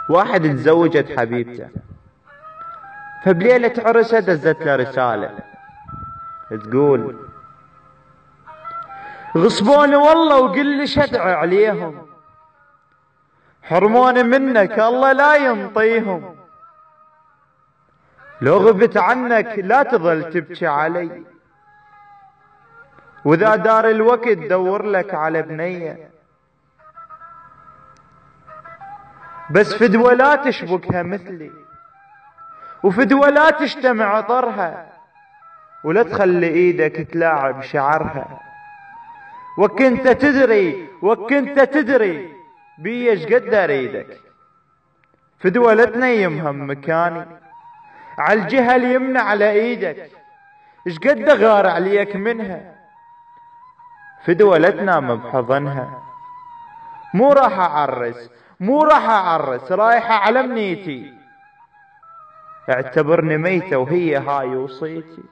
واحد تزوجت حبيبته، فبليلة عرسه دزت له رسالة تقول: غصبوني والله وقل لي شدع عليهم، حرموني منك الله لا ينطيهم، لو غبت عنك لا تظل تبكي علي، وإذا دار الوقت دور لك على بنية، بس فدوة لا تشبكها مثلي، وفدوة لا تجتمع طرها، ولا تخلي ايدك تلاعب شعرها، وكنت تدري بي ايش قد اريدك، فدوة لا تنيم هم مكاني، عالجهة اليمنى على ايدك ايش قد غار عليك منها، فدوة لا تنام بحضنها، مو راح اعرس رايحة على منيتي، اعتبرني ميتة وهي هاي وصيتي.